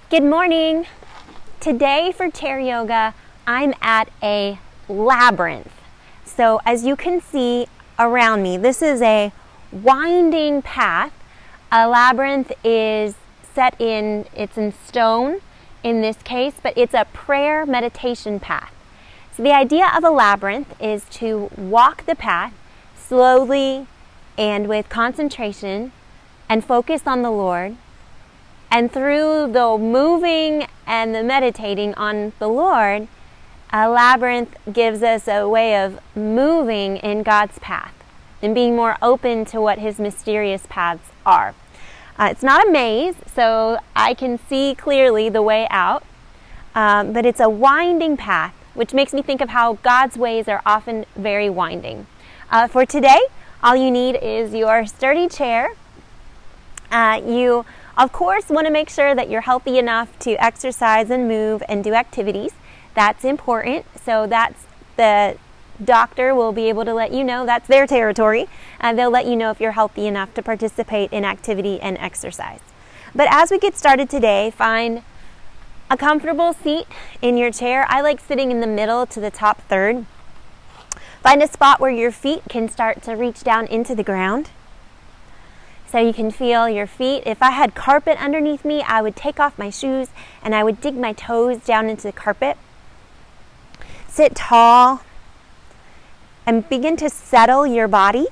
Good morning. Today for chair yoga, I'm at a labyrinth. So as you can see around me, this is a winding path. A labyrinth is it's in stone in this case, but it's a prayer meditation path. So the idea of a labyrinth is to walk the path slowly and with concentration and focus on the Lord. And through the moving and the meditating on the Lord, a labyrinth gives us a way of moving in God's path and being more open to what His mysterious paths are. It's not a maze, so I can see clearly the way out, but it's a winding path, which makes me think of how God's ways are often very winding. For today, all you need is your sturdy chair. You of course, want to make sure that you're healthy enough to exercise and move and do activities. That's important. So that's the doctor will be able to let you know. That's their territory. They'll let you know if you're healthy enough to participate in activity and exercise. But as we get started today, find a comfortable seat in your chair. I like sitting in the middle to the top third. Find a spot where your feet can start to reach down into the ground. So you can feel your feet. If I had carpet underneath me, I would take off my shoes and I would dig my toes down into the carpet. Sit tall and begin to settle your body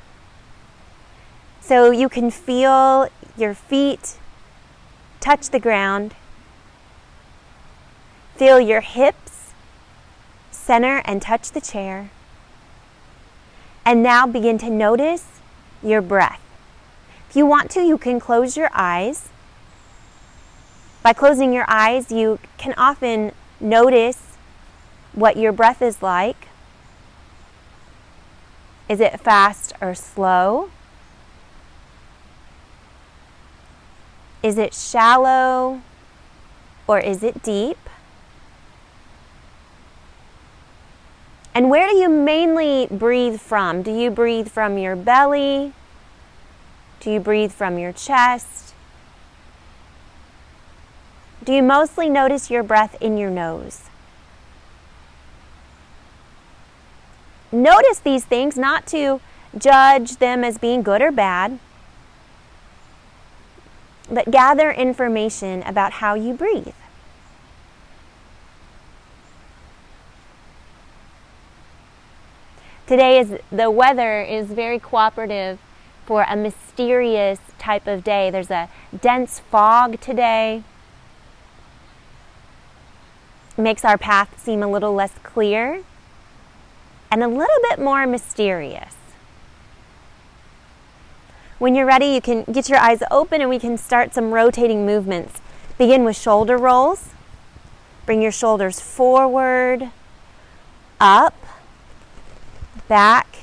so you can feel your feet touch the ground. Feel your hips center and touch the chair. And now begin to notice your breath. If you want to, you can close your eyes. By closing your eyes, you can often notice what your breath is like. Is it fast or slow? Is it shallow or is it deep? And where do you mainly breathe from? Do you breathe from your belly? Do you breathe from your chest? Do you mostly notice your breath in your nose? Notice these things, not to judge them as being good or bad, but gather information about how you breathe. The weather is very cooperative for a mysterious type of day. There's a dense fog today. It makes our path seem a little less clear and a little bit more mysterious. When you're ready, you can get your eyes open and we can start some rotating movements. Begin with shoulder rolls. Bring your shoulders forward, up, back,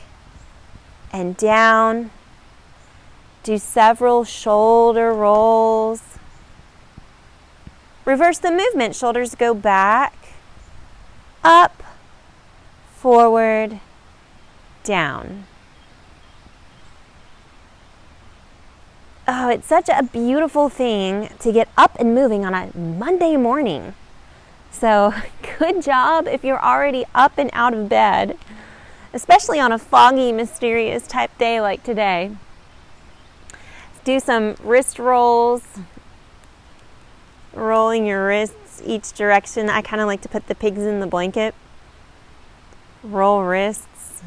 and down. Do several shoulder rolls. Reverse the movement. Shoulders go back, up, forward, down. Oh, it's such a beautiful thing to get up and moving on a Monday morning. So, good job if you're already up and out of bed, especially on a foggy, mysterious type day like today. Do some wrist rolls, rolling your wrists each direction. I kind of like to put the pigs in the blanket. Roll wrists.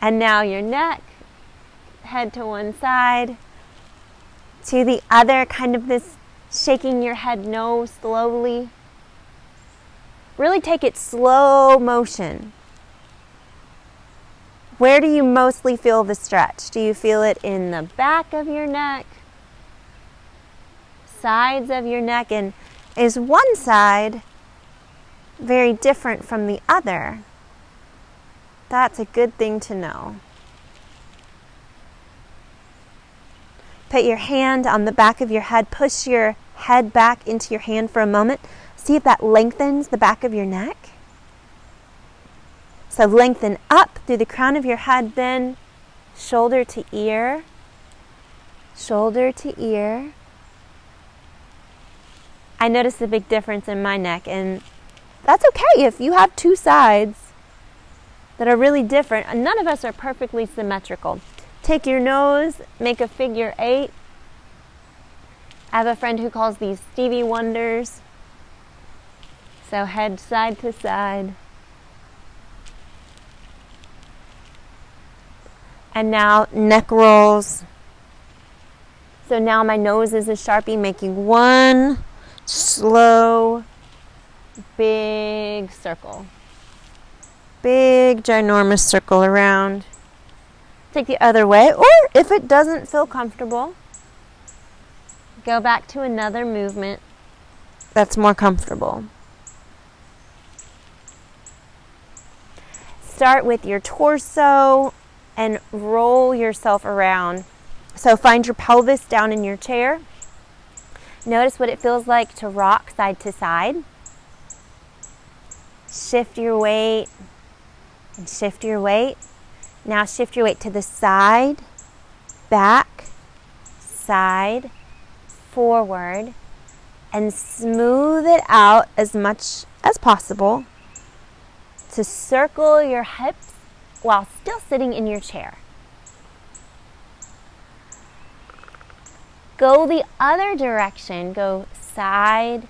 And now your neck, head to one side, to the other, kind of this shaking your head no slowly. Really take it slow motion. Where do you mostly feel the stretch? Do you feel it in the back of your neck, sides of your neck? And is one side very different from the other? That's a good thing to know. Put your hand on the back of your head. Push your head back into your hand for a moment. See if that lengthens the back of your neck. So lengthen up through the crown of your head, then shoulder to ear, shoulder to ear. I noticed a big difference in my neck, and that's okay if you have two sides that are really different. None of us are perfectly symmetrical. Take your nose, make a figure 8. I have a friend who calls these Stevie Wonders. So head side to side. And now neck rolls. So now my nose is a Sharpie, making one slow, big circle. Big, ginormous circle around. Take the other way, or if it doesn't feel comfortable, go back to another movement that's more comfortable. Start with your torso and roll yourself around. So find your pelvis down in your chair. Notice what it feels like to rock side to side. Shift your weight and shift your weight. Now shift your weight to the side, back, side, forward, and smooth it out as much as possible to circle your hips while still sitting in your chair. Go the other direction. Go side,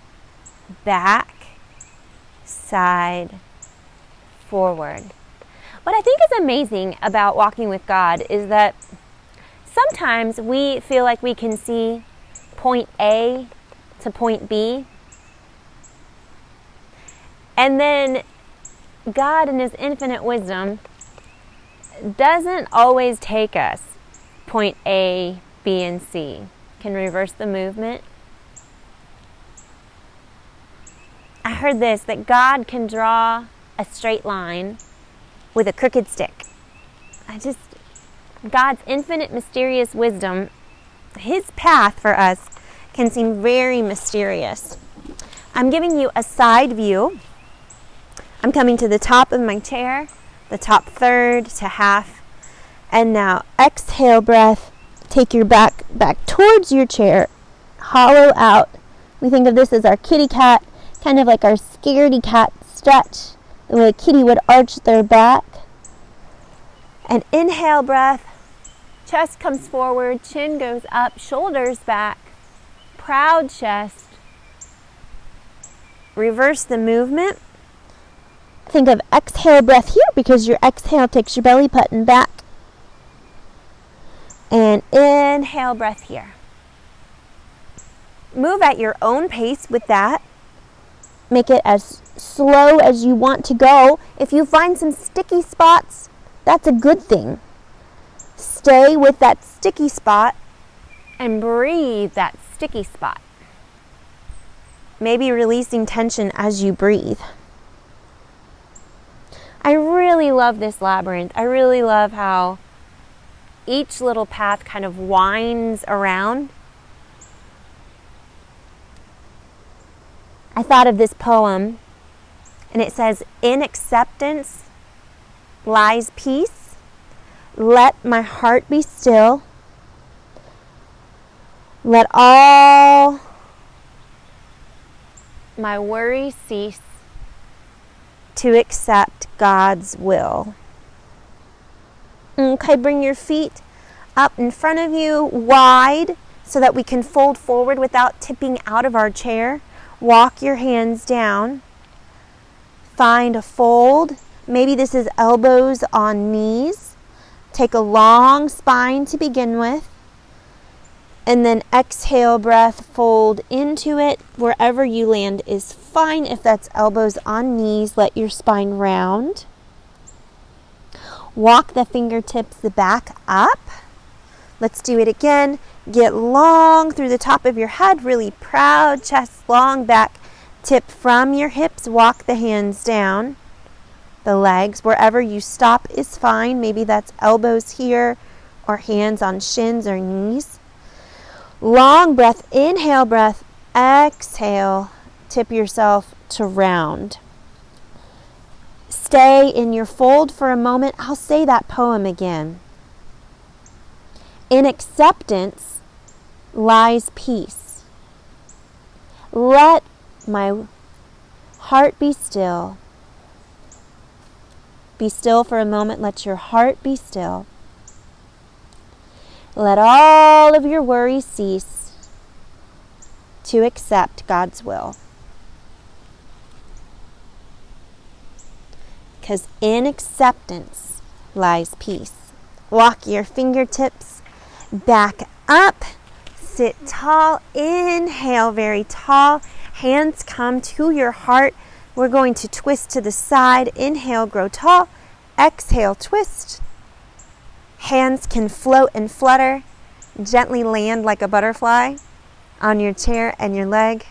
back, side, forward. What I think is amazing about walking with God is that sometimes we feel like we can see point A to point B. And then God in His infinite wisdom doesn't always take us point A, B, and C. Can reverse the movement. I heard this, that God can draw a straight line with a crooked stick. God's infinite mysterious wisdom, His path for us can seem very mysterious. I'm giving you a side view. I'm coming to the top of my chair, the top third to half. And now exhale breath. Take your back towards your chair. Hollow out. We think of this as our kitty cat, kind of like our scaredy cat stretch, the way a kitty would arch their back. And inhale breath. Chest comes forward, chin goes up, shoulders back. Proud chest. Reverse the movement. Think of exhale breath here because your exhale takes your belly button back. And inhale breath here. Move at your own pace with that. Make it as slow as you want to go. If you find some sticky spots, that's a good thing. Stay with that sticky spot and breathe that sticky spot. Maybe releasing tension as you breathe. I really love this labyrinth. I really love how each little path kind of winds around. I thought of this poem, and it says, "In acceptance lies peace. Let my heart be still. Let all my worries cease to accept God's will." Okay, bring your feet up in front of you, wide, so that we can fold forward without tipping out of our chair. Walk your hands down. Find a fold. Maybe this is elbows on knees. Take a long spine to begin with. And then exhale breath, fold into it. Wherever you land is fine. If that's elbows on knees, let your spine round. Walk the fingertips back up. Let's do it again. Get long through the top of your head, really proud, chest long back. Tip from your hips, walk the hands down. The legs, wherever you stop is fine. Maybe that's elbows here or hands on shins or knees. Long breath, inhale breath, exhale. Tip yourself to round. Stay in your fold for a moment. I'll say that poem again. In acceptance lies peace. Let my heart be still. Be still for a moment. Let your heart be still. Let all of your worries cease to accept God's will. Because in acceptance lies peace. Walk your fingertips back up. Sit tall. Inhale very tall. Hands come to your heart. We're going to twist to the side. Inhale, grow tall. Exhale, twist. Hands can float and flutter. Gently land like a butterfly on your chair and your leg.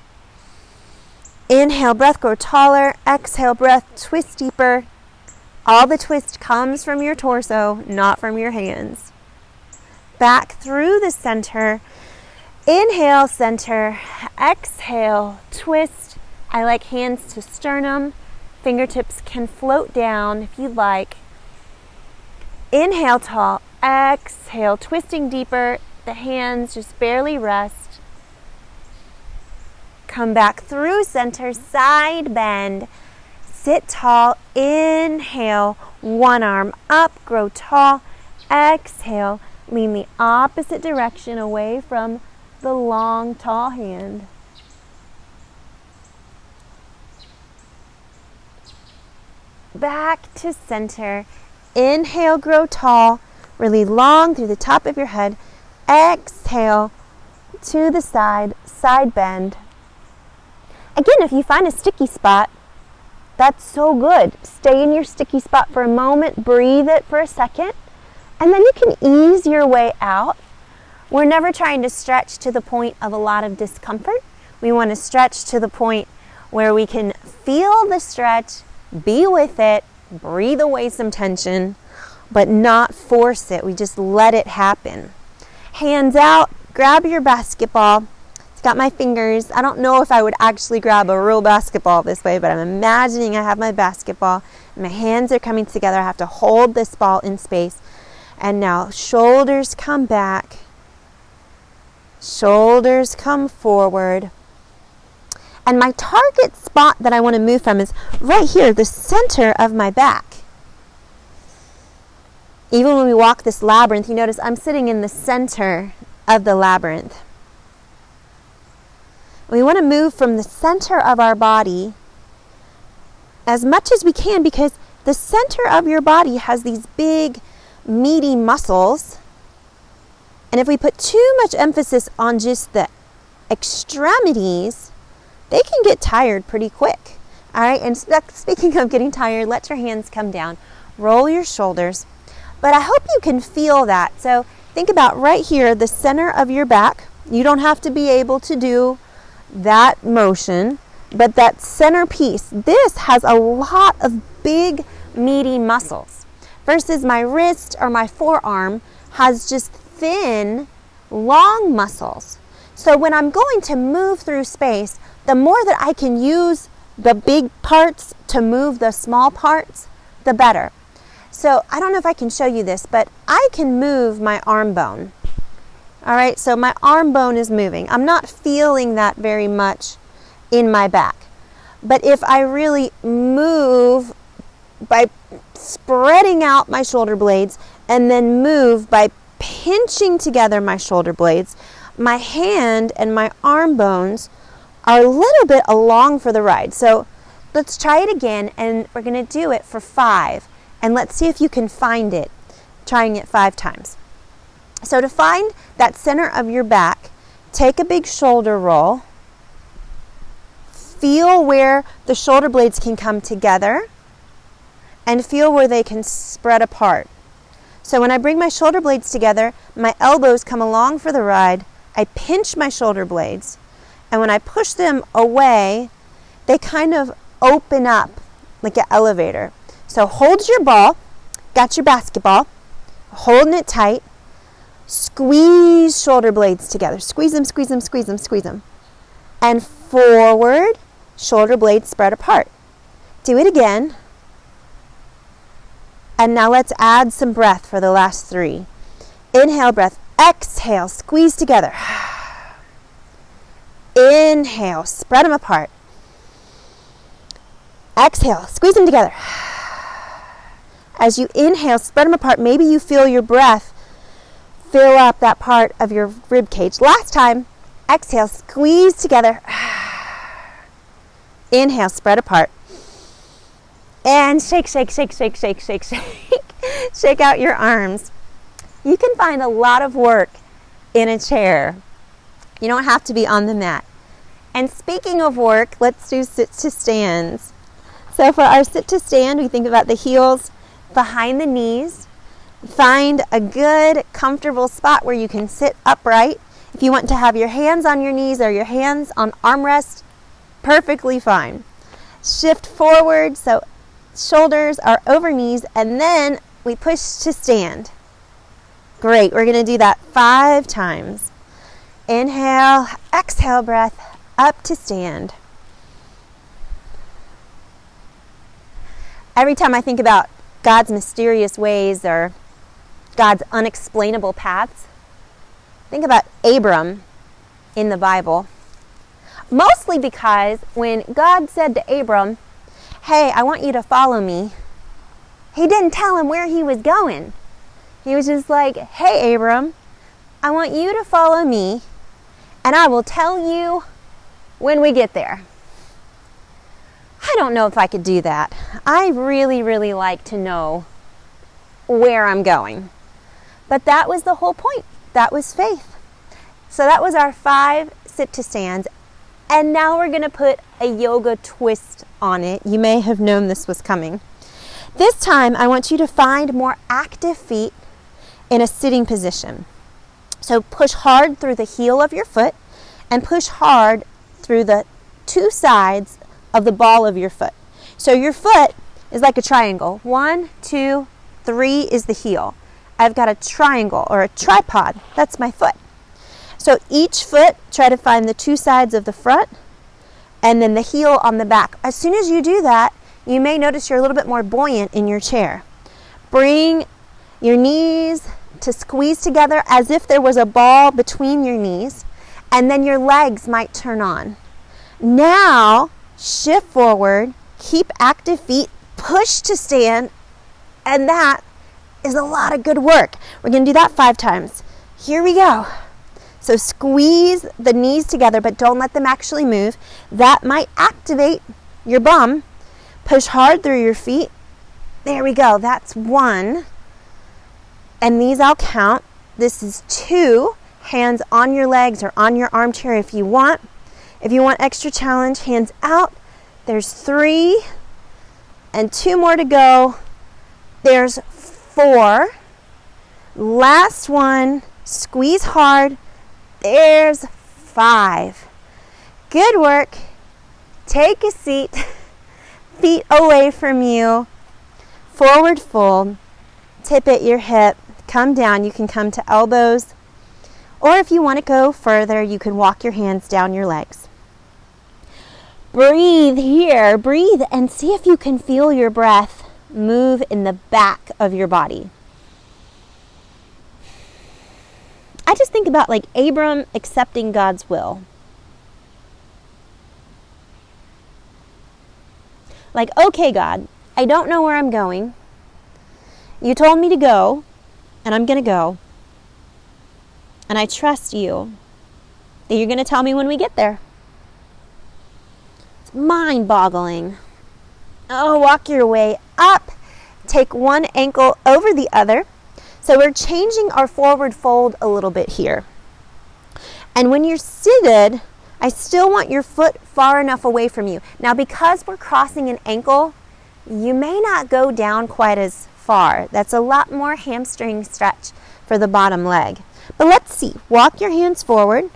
Inhale, breath, grow taller. Exhale, breath, twist deeper. All the twist comes from your torso, not from your hands. Back through the center. Inhale, center. Exhale, twist. I like hands to sternum. Fingertips can float down if you'd like. Inhale, tall. Exhale, twisting deeper. The hands just barely rest. Come back through center, side bend. Sit tall. Inhale, one arm up, grow tall. Exhale, lean the opposite direction away from the long, tall hand. Back to center. Inhale, grow tall, really long through the top of your head. Exhale, to the side, side bend. Again, if you find a sticky spot, that's so good. Stay in your sticky spot for a moment, breathe it for a second, and then you can ease your way out. We're never trying to stretch to the point of a lot of discomfort. We want to stretch to the point where we can feel the stretch, be with it, breathe away some tension, but not force it. We just let it happen. Hands out, grab your basketball. It's got my fingers. I don't know if I would actually grab a real basketball this way, but I'm imagining I have my basketball. My hands are coming together. I have to hold this ball in space. And now shoulders come back. Shoulders come forward. And my target spot that I want to move from is right here, the center of my back. Even when we walk this labyrinth, you notice I'm sitting in the center of the labyrinth. We want to move from the center of our body as much as we can, because the center of your body has these big, meaty muscles. And if we put too much emphasis on just the extremities, they can get tired pretty quick. All right, and speaking of getting tired, let your hands come down. Roll your shoulders. But I hope you can feel that. So think about right here, the center of your back. You don't have to be able to do that motion, but that center piece, this has a lot of big, meaty muscles. Versus my wrist or my forearm has just thin, long muscles. So when I'm going to move through space, the more that I can use the big parts to move the small parts, the better. So I don't know if I can show you this, but I can move my arm bone. All right, so my arm bone is moving. I'm not feeling that very much in my back. But if I really move by spreading out my shoulder blades and then move by pinching together my shoulder blades, my hand and my arm bones are a little bit along for the ride. So let's try it again, and we're going to do it for 5. And let's see if you can find it, trying it 5 times. So to find that center of your back, take a big shoulder roll. Feel where the shoulder blades can come together and feel where they can spread apart. So when I bring my shoulder blades together, my elbows come along for the ride. I pinch my shoulder blades. And when I push them away, they kind of open up like an elevator. So hold your ball, got your basketball, holding it tight. Squeeze shoulder blades together. Squeeze them, squeeze them, squeeze them, squeeze them. And forward, shoulder blades spread apart. Do it again. And now let's add some breath for the last 3. Inhale, breath. Exhale, squeeze together. Inhale, spread them apart. Exhale, squeeze them together. As you inhale, spread them apart. Maybe you feel your breath fill up that part of your rib cage. Last time, exhale, squeeze together. Inhale, spread apart. And shake, shake, shake, shake, shake, shake, shake. Shake out your arms. You can find a lot of work in a chair. You don't have to be on the mat. And speaking of work, let's do sit to stands. So for our sit to stand, we think about the heels behind the knees. Find a good, comfortable spot where you can sit upright. If you want to have your hands on your knees or your hands on armrests, perfectly fine. Shift forward so shoulders are over knees, and then we push to stand. Great, we're going to do that 5 times. Inhale, exhale breath, up to stand. Every time I think about God's mysterious ways or God's unexplainable paths, think about Abram in the Bible. Mostly because when God said to Abram, hey, I want you to follow me, he didn't tell him where he was going. He was just like, hey, Abram, I want you to follow me, and I will tell you when we get there. I don't know if I could do that. I really, really like to know where I'm going. But that was the whole point. That was faith. So that was our 5 sit to stands. And now we're going to put a yoga twist on it. You may have known this was coming. This time, I want you to find more active feet in a sitting position. So push hard through the heel of your foot and push hard through the 2 sides of the ball of your foot. So your foot is like a triangle. 1, 2, 3 is the heel. I've got a triangle or a tripod. That's my foot. So each foot, try to find the 2 sides of the front and then the heel on the back. As soon as you do that, you may notice you're a little bit more buoyant in your chair. Bring your knees to squeeze together as if there was a ball between your knees, and then your legs might turn on. Now, shift forward, keep active feet, push to stand, and that is a lot of good work. We're going to do that 5 times. Here we go. So squeeze the knees together, but don't let them actually move. That might activate your bum. Push hard through your feet. There we go. That's 1. And these I'll count. This is 2. Hands on your legs or on your armchair if you want. If you want extra challenge, hands out. There's 3. And 2 more to go. There's 4. Last one. Squeeze hard. There's 5. Good work. Take a seat. Feet away from you. Forward fold. Tip at your hip. Come down. You can come to elbows. Or if you want to go further, you can walk your hands down your legs. Breathe here. Breathe and see if you can feel your breath move in the back of your body. I just think about like Abram accepting God's will. Like, okay, God, I don't know where I'm going. You told me to go, and I'm going to go. And I trust you that you're going to tell me when we get there. It's mind-boggling. Oh, walk your way up. Take one ankle over the other. So we're changing our forward fold a little bit here. And when you're seated, I still want your foot far enough away from you. Now, because we're crossing an ankle, you may not go down quite as far. That's a lot more hamstring stretch for the bottom leg. But let's see. Walk your hands forward.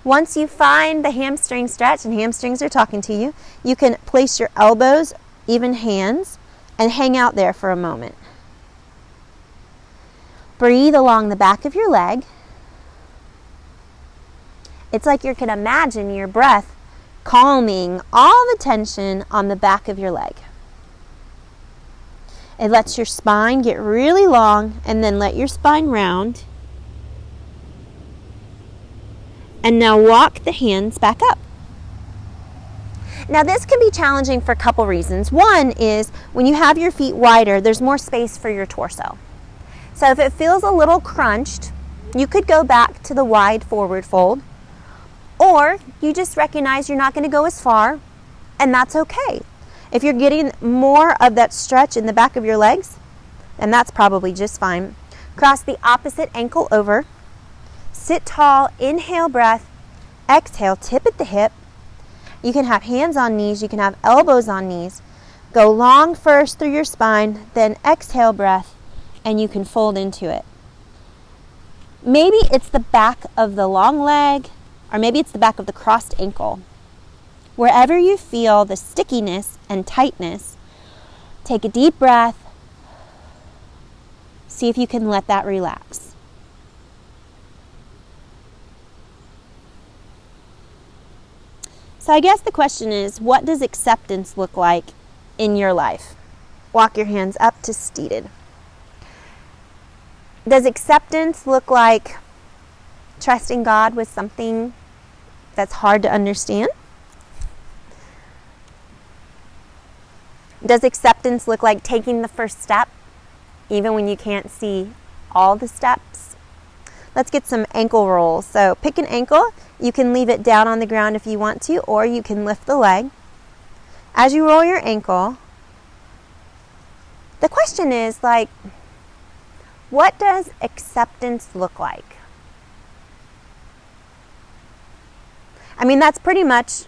Once you find the hamstring stretch, and hamstrings are talking to you, you can place your elbows, even hands, and hang out there for a moment. Breathe along the back of your leg. It's like you can imagine your breath calming all the tension on the back of your leg. It lets your spine get really long and then let your spine round. And now walk the hands back up. Now this can be challenging for a couple reasons. One is when you have your feet wider, there's more space for your torso. So if it feels a little crunched, you could go back to the wide forward fold, or you just recognize you're not going to go as far, and that's okay. If you're getting more of that stretch in the back of your legs, then that's probably just fine. Cross the opposite ankle over. Sit tall, inhale breath, exhale, tip at the hip. You can have hands on knees, you can have elbows on knees. Go long first through your spine, then exhale breath, and you can fold into it. Maybe it's the back of the long leg, or maybe it's the back of the crossed ankle. Wherever you feel the stickiness and tightness, take a deep breath. See if you can let that relax. So I guess the question is, what does acceptance look like in your life? Walk your hands up to seated. Does acceptance look like trusting God with something that's hard to understand? Does acceptance look like taking the first step, even when you can't see all the steps? Let's get some ankle rolls. So pick an ankle. You can leave it down on the ground if you want to, or you can lift the leg. As you roll your ankle, the question is like, what does acceptance look like? I mean, that's pretty much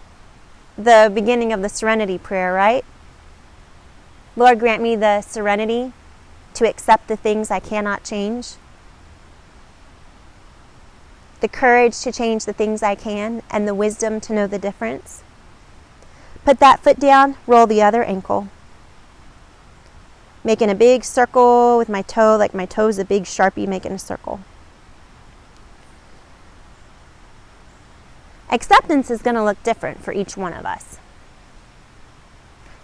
the beginning of the serenity prayer, right? Lord, grant me the serenity to accept the things I cannot change, the courage to change the things I can, and the wisdom to know the difference. Put that foot down, roll the other ankle. Making a big circle with my toe, like my toe's a big Sharpie making a circle. Acceptance is going to look different for each one of us.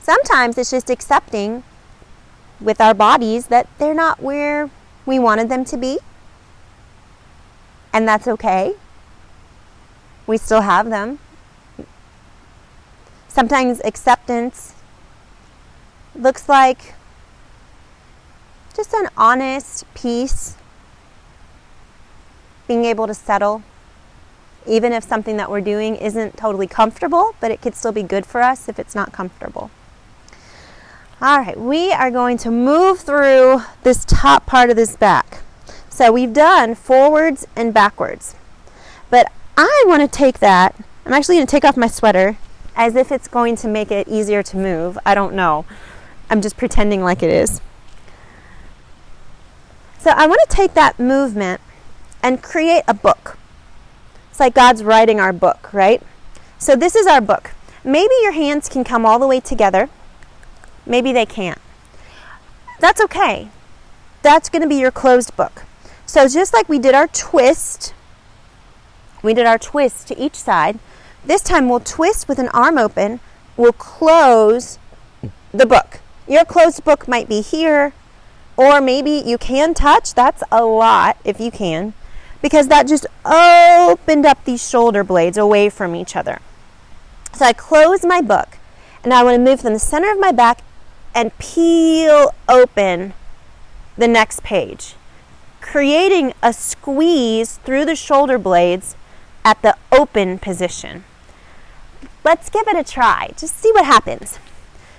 Sometimes it's just accepting with our bodies that they're not where we wanted them to be. And that's okay. We still have them. Sometimes acceptance looks like just an honest peace, being able to settle, even if something that we're doing isn't totally comfortable, but it could still be good for us if it's not comfortable. All right, we are going to move through this top part of this back. So we've done forwards and backwards, but I want to take that, I'm actually going to take off my sweater as if it's going to make it easier to move. I don't know. I'm just pretending like it is. So I want to take that movement and create a book. It's like God's writing our book, right? So this is our book. Maybe your hands can come all the way together. Maybe they can't. That's okay. That's going to be your closed book. So just like we did our twist to each side, this time we'll twist with an arm open, we'll close the book. Your closed book might be here, or maybe you can touch. That's a lot if you can, because that just opened up these shoulder blades away from each other. So I close my book, and I want to move from the center of my back and peel open the next page, creating a squeeze through the shoulder blades at the open position. Let's give it a try. Just see what happens.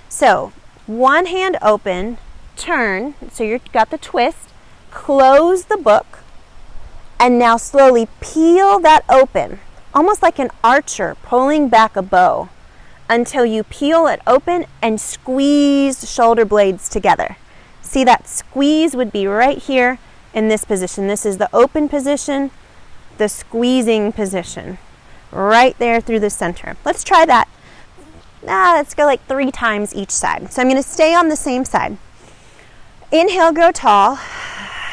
So, one hand open, turn, so you've got the twist, close the book, and now slowly peel that open, almost like an archer pulling back a bow, until you peel it open and squeeze shoulder blades together. See, that squeeze would be right here in this position. This is the open position, the squeezing position, right there through the center. Let's try that. Let's go like 3 times each side. So I'm going to stay on the same side. Inhale, grow tall.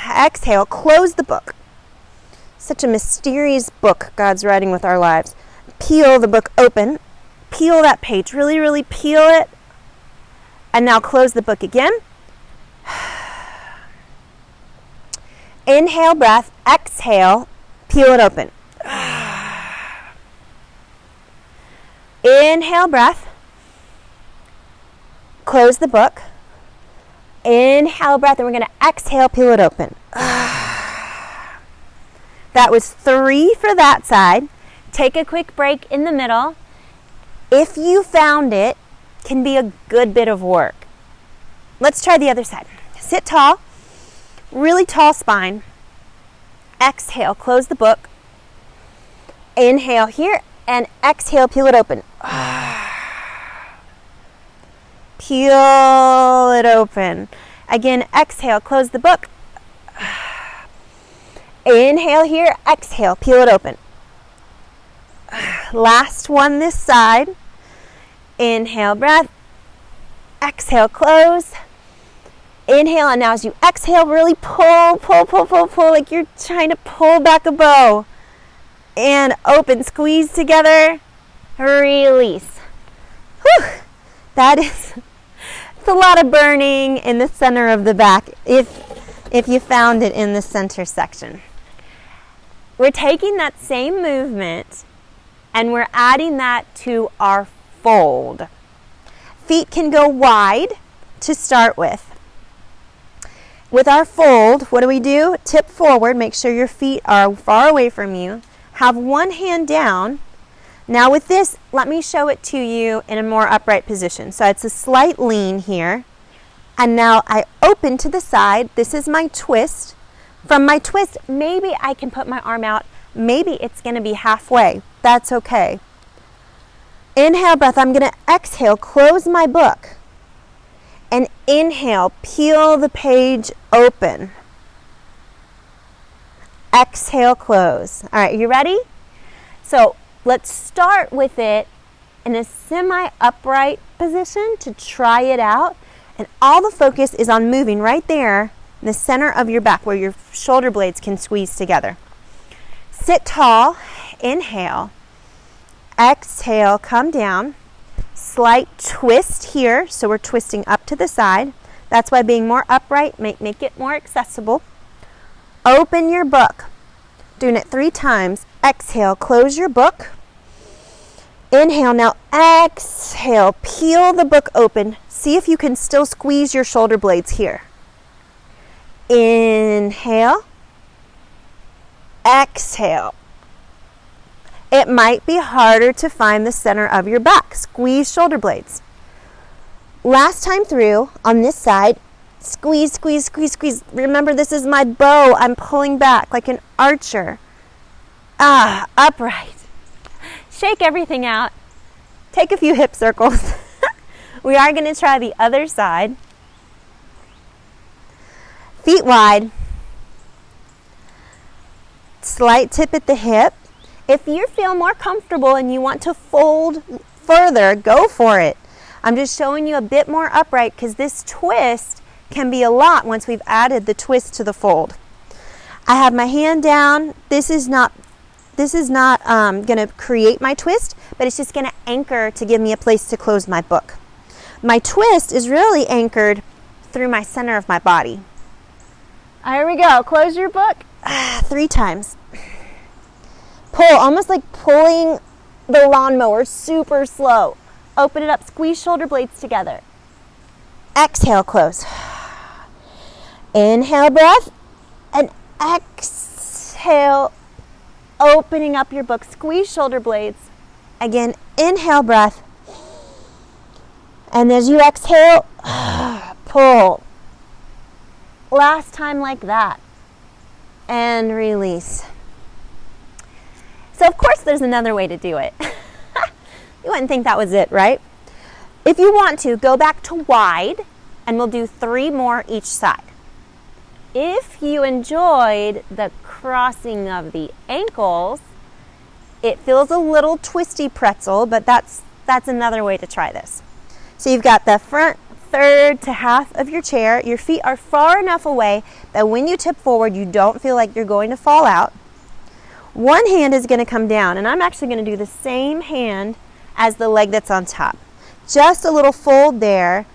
Exhale, close the book. Such a mysterious book God's writing with our lives. Peel the book open. Peel that page. Really, really peel it. And now close the book again. Inhale, breath. Exhale, peel it open. Inhale, breath. Close the book. Inhale, breath, and we're going to exhale, peel it open. That was 3 for that side. Take a quick break in the middle. If you found it, can be a good bit of work. Let's try the other side. Sit tall, really tall spine. Exhale, close the book. Inhale here, and exhale, peel it open. Peel it open. Again, exhale, close the book. Inhale here, exhale, peel it open. Last one this side. Inhale, breath. Exhale, close. Inhale, and now as you exhale, really pull, like you're trying to pull back a bow. And open, squeeze together, release. Whew. It's a lot of burning in the center of the back if you found it in the center section. We're taking that same movement and we're adding that to our fold. Feet can go wide to start with. With our fold, what do? Tip forward, make sure your feet are far away from you. Have one hand down. Now with this, let me show it to you in a more upright position. So it's a slight lean here. And now I open to the side. This is my twist. From my twist, maybe I can put my arm out. Maybe it's going to be halfway. That's okay. Inhale, breath. I'm going to exhale, close my book. And inhale, peel the page open. Exhale, close. All right, you ready? So let's start with it in a semi-upright position to try it out. And all the focus is on moving right there in the center of your back where your shoulder blades can squeeze together. Sit tall, inhale. Exhale, come down. Slight twist here, so we're twisting up to the side. That's why being more upright make it more accessible. Open your book. Doing it 3 times. Exhale, close your book. Inhale, now exhale, peel the book open. See if you can still squeeze your shoulder blades here. Inhale. Exhale. It might be harder to find the center of your back. Squeeze shoulder blades. Last time through, on this side, squeeze, squeeze, squeeze, squeeze. Remember, this is my bow. I'm pulling back like an archer. Upright. Shake everything out. Take a few hip circles. We are going to try the other side. Feet wide. Slight tip at the hip. If you feel more comfortable and you want to fold further, go for it. I'm just showing you a bit more upright because this twist can be a lot once we've added the twist to the fold. I have my hand down. This is not going to create my twist, but it's just going to anchor to give me a place to close my book. My twist is really anchored through my center of my body. Here we go. Close your book. 3 times. Pull, almost like pulling the lawnmower, super slow. Open it up, squeeze shoulder blades together. Exhale, close. Inhale, breath, and exhale, opening up your book. Squeeze shoulder blades. Again, inhale, breath. And as you exhale, pull. Last time like that. And release. So of course there's another way to do it. You wouldn't think that was it, right? If you want to, go back to wide and we'll do 3 more each side. If you enjoyed the crossing of the ankles, it feels a little twisty pretzel, but that's another way to try this. So you've got the front third to half of your chair. Your feet are far enough away that when you tip forward, you don't feel like you're going to fall out. One hand is going to come down, and I'm actually going to do the same hand as the leg that's on top. Just a little fold there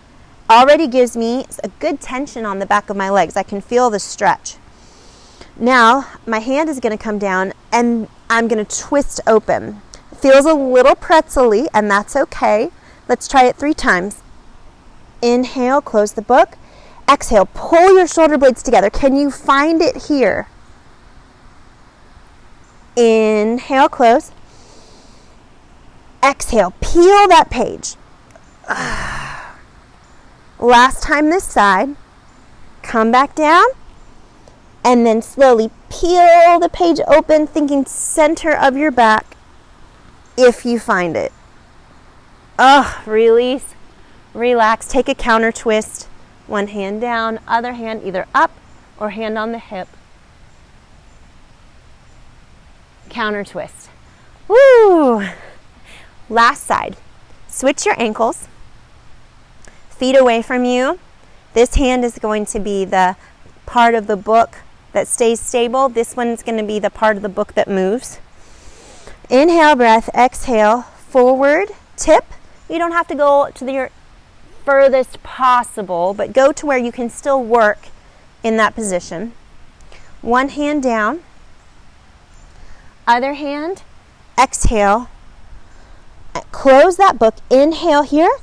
already gives me a good tension on the back of my legs. I can feel the stretch. Now, my hand is going to come down, and I'm going to twist open. feels a little pretzel-y, and that's okay. Let's try it 3 times. Inhale, close the book. Exhale, pull your shoulder blades together. Can you find it here? Inhale, close. Exhale, peel that page. Last time this side. Come back down. And then slowly peel the page open, thinking center of your back, if you find it. Release, relax, take a counter twist. One hand down, other hand either up or hand on the hip. Counter twist. Woo! Last side. Switch your ankles. Feet away from you. This hand is going to be the part of the book that stays stable. This one's going to be the part of the book that moves. Inhale, breath. Exhale, forward, tip. You don't have to go to your furthest possible, but go to where you can still work in that position. One hand down. Other hand, exhale. Close that book. Inhale here.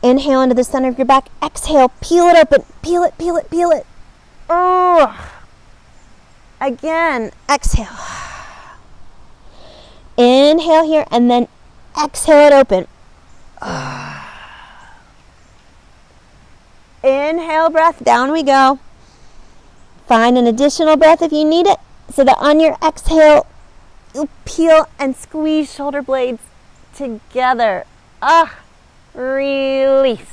Inhale into the center of your back. Exhale, peel it open. Peel it, peel it, peel it. Again, exhale. Inhale here, and then exhale it open. Inhale, breath, down we go. Find an additional breath if you need it, so that on your exhale, you peel and squeeze shoulder blades together. Release.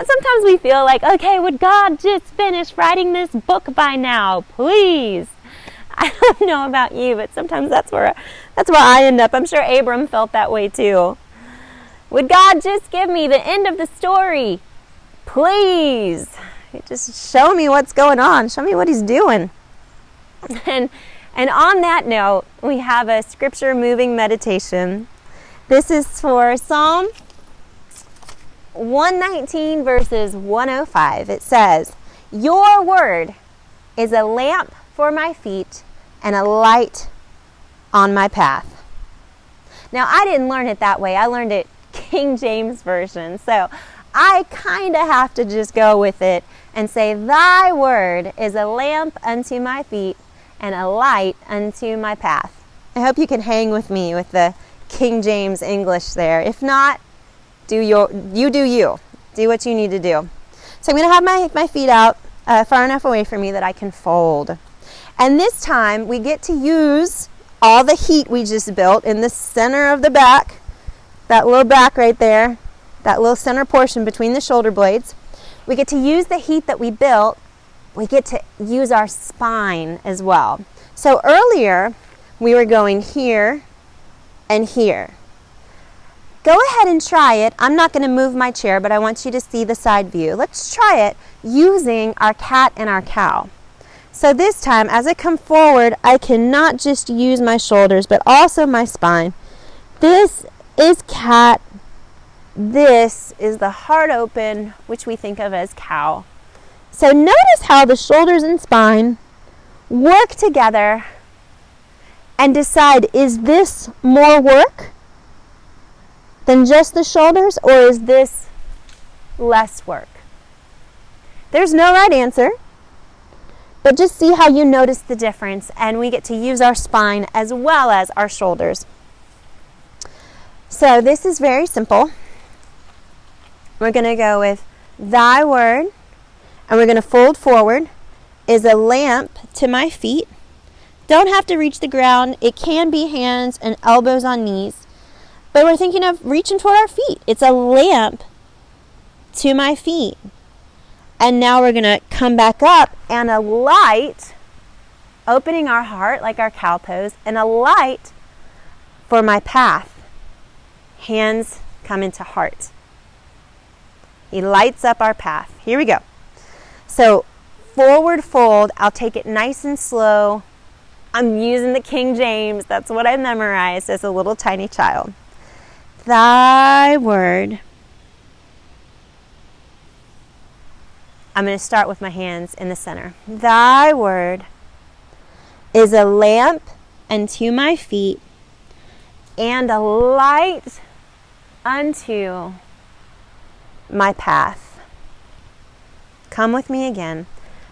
Sometimes we feel like, okay, would God just finish writing this book by now? Please. I don't know about you, but sometimes that's where I end up. I'm sure Abram felt that way too. Would God just give me the end of the story? Please. Just show me what's going on. Show me what he's doing. And on that note, we have a scripture moving meditation. This is for Psalm 119 verses 105. It says, "Your word is a lamp for my feet and a light on my path." Now, I didn't learn it that way. I learned it King James Version. So I kind of have to just go with it and say, "Thy word is a lamp unto my feet and a light unto my path." I hope you can hang with me with the King James English there. If not, do you. Do what you need to do. So I'm going to have my feet out far enough away from me that I can fold. And this time we get to use all the heat we just built in the center of the back, that little back right there, that little center portion between the shoulder blades. We get to use the heat that we built. We get to use our spine as well. So earlier we were going here and here. Go ahead and try it. I'm not going to move my chair, but I want you to see the side view. Let's try it using our cat and our cow. So this time, as I come forward, I can not just use my shoulders, but also my spine. This is cat. This is the heart open, which we think of as cow. So notice how the shoulders and spine work together and decide, is this more work than just the shoulders, or is this less work? There's no right answer, but just see how you notice the difference, and we get to use our spine as well as our shoulders. So this is very simple. We're going to go with thy word, and we're going to fold forward, is a lamp to my feet. Don't have to reach the ground. It can be hands and elbows on knees. But we're thinking of reaching toward our feet. It's a lamp to my feet. And now we're going to come back up, and a light, opening our heart like our cow pose, and a light for my path. Hands come into heart. He lights up our path. Here we go. So forward fold. I'll take it nice and slow. I'm using the King James. That's what I memorized as a little tiny child. Thy word. I'm going to start with my hands in the center. Thy word is a lamp unto my feet, and a light unto my path. Come with me again.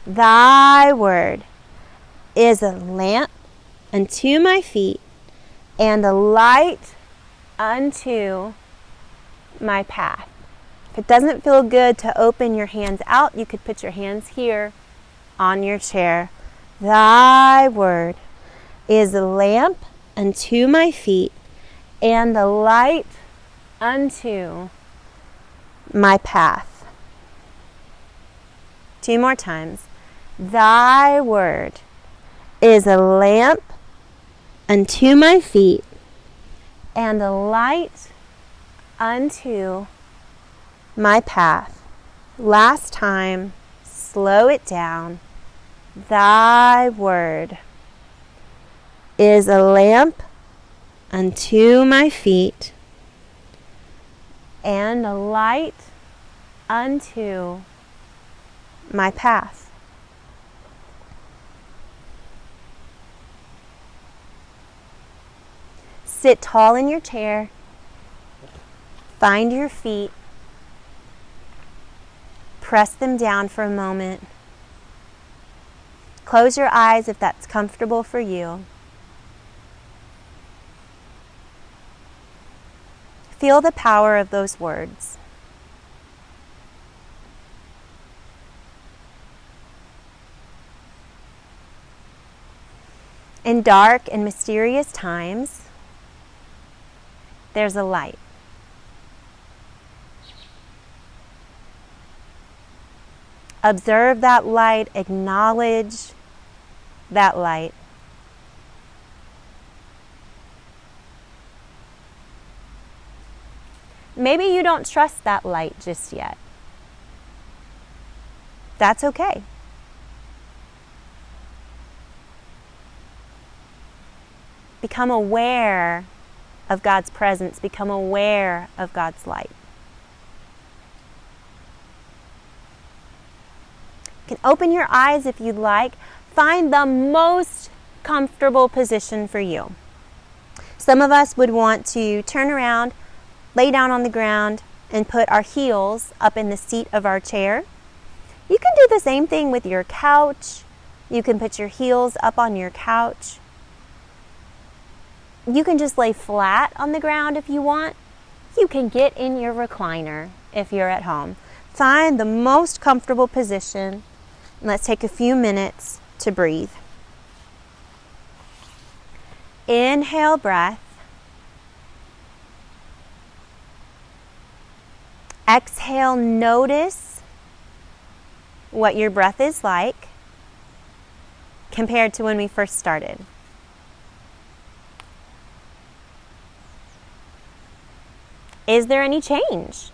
Thy word is a lamp unto my feet, and a light unto my path. If it doesn't feel good to open your hands out, you could put your hands here on your chair. Thy word is a lamp unto my feet, and a light unto my path. 2 more times. Thy word is a lamp unto my feet, and a light unto my path. Last time, slow it down. Thy word is a lamp unto my feet, and a light unto my path. Sit tall in your chair. Find your feet. Press them down for a moment. Close your eyes if that's comfortable for you. Feel the power of those words. In dark and mysterious times, there's a light. Observe that light, acknowledge that light. Maybe you don't trust that light just yet. That's okay. Become aware of God's presence. Become aware of God's light. You can open your eyes if you'd like. Find the most comfortable position for you. Some of us would want to turn around, lay down on the ground, and put our heels up in the seat of our chair. You can do the same thing with your couch. You can put your heels up on your couch. You can just lay flat on the ground if you want. You can get in your recliner if you're at home. Find the most comfortable position. And let's take a few minutes to breathe. Inhale breath. Exhale, notice what your breath is like compared to when we first started. Is there any change?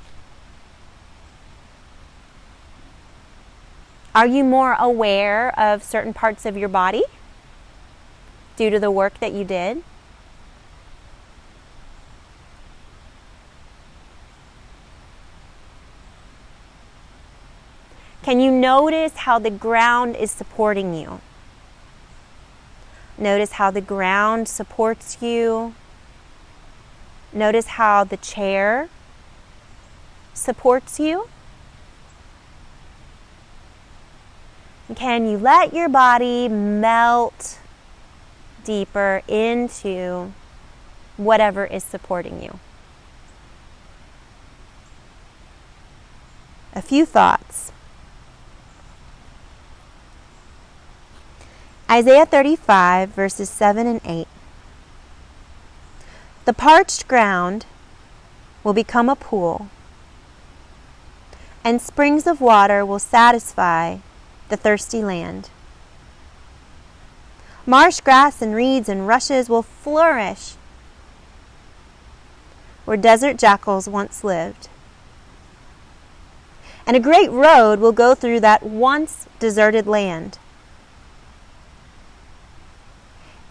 Are you more aware of certain parts of your body due to the work that you did? Can you notice how the ground is supporting you? Notice how the ground supports you. Notice how the chair supports you. Can you let your body melt deeper into whatever is supporting you? A few thoughts. Isaiah 35, verses 7 and 8. The parched ground will become a pool, and springs of water will satisfy the thirsty land. Marsh grass and reeds and rushes will flourish where desert jackals once lived. And a great road will go through that once deserted land.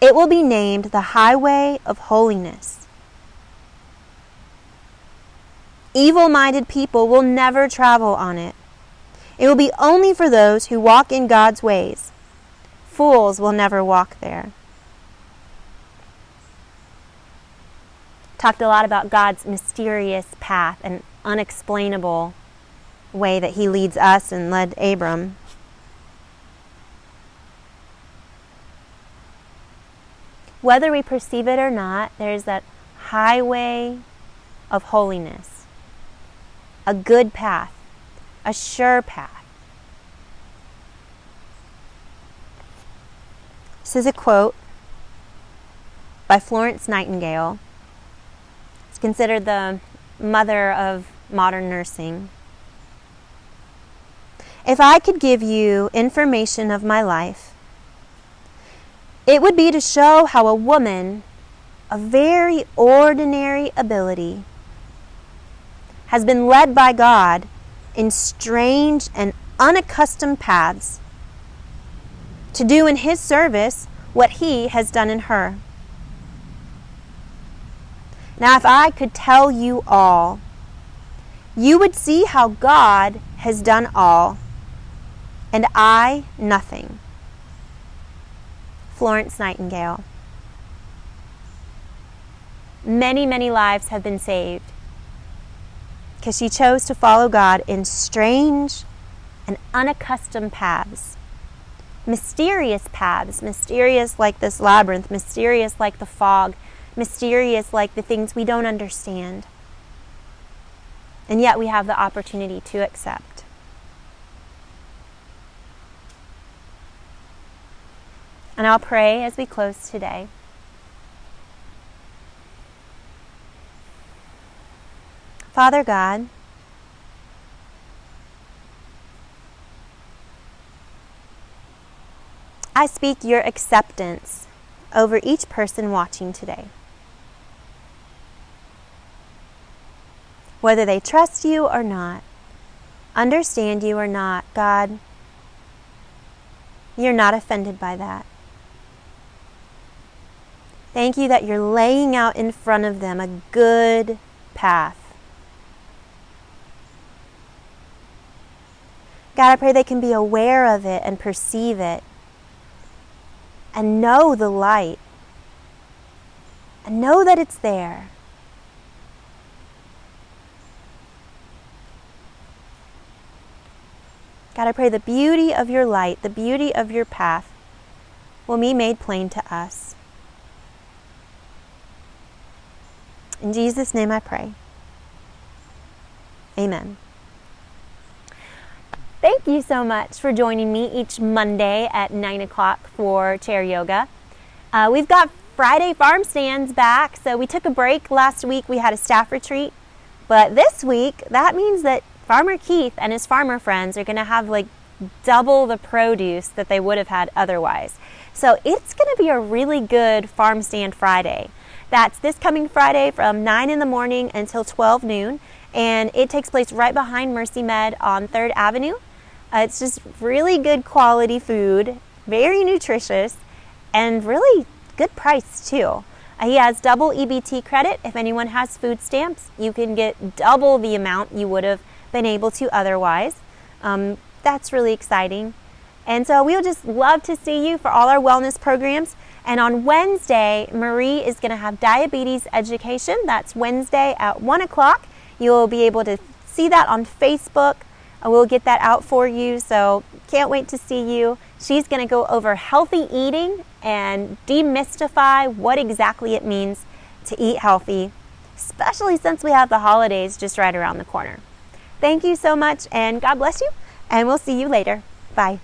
It will be named the Highway of Holiness. Evil-minded people will never travel on it. It will be only for those who walk in God's ways. Fools will never walk there. Talked a lot about God's mysterious path and unexplainable way that he leads us and led Abram. Whether we perceive it or not, there's that highway of holiness, a good path, a sure path. This is a quote by Florence Nightingale. It's considered the mother of modern nursing. If I could give you information of my life, it would be to show how a woman of very ordinary ability has been led by God in strange and unaccustomed paths to do in his service what he has done in her. Now, if I could tell you all, you would see how God has done all, and I nothing. Florence Nightingale. Many, many lives have been saved because she chose to follow God in strange and unaccustomed paths. Mysterious paths, mysterious like this labyrinth, mysterious like the fog, mysterious like the things we don't understand. And yet we have the opportunity to accept. And I'll pray as we close today. Father God, I speak your acceptance over each person watching today. Whether they trust you or not, understand you or not, God, you're not offended by that. Thank you that you're laying out in front of them a good path. God, I pray they can be aware of it and perceive it and know the light and know that it's there. God, I pray the beauty of your light, the beauty of your path will be made plain to us. In Jesus' name I pray. Amen. Thank you so much for joining me each Monday at 9 o'clock for chair yoga. We've got Friday farm stands back, so we took a break. Last week we had a staff retreat, but this week that means that Farmer Keith and his farmer friends are going to have like double the produce that they would have had otherwise. So it's going to be a really good farm stand Friday. That's this coming Friday from 9 in the morning until 12 noon, and it takes place right behind Mercy Med on 3rd Avenue. It's just really good quality food, very nutritious, and really good price too. He has double EBT credit. If anyone has food stamps, you can get double the amount you would have been able to otherwise. That's really exciting. And so we would just love to see you for all our wellness programs. And on Wednesday, Marie is going to have diabetes education. That's Wednesday at 1 o'clock. You'll be able to see that on Facebook. We'll get that out for you, so can't wait to see you. She's going to go over healthy eating and demystify what exactly it means to eat healthy, especially since we have the holidays just right around the corner. Thank you so much, and God bless you, and we'll see you later. Bye.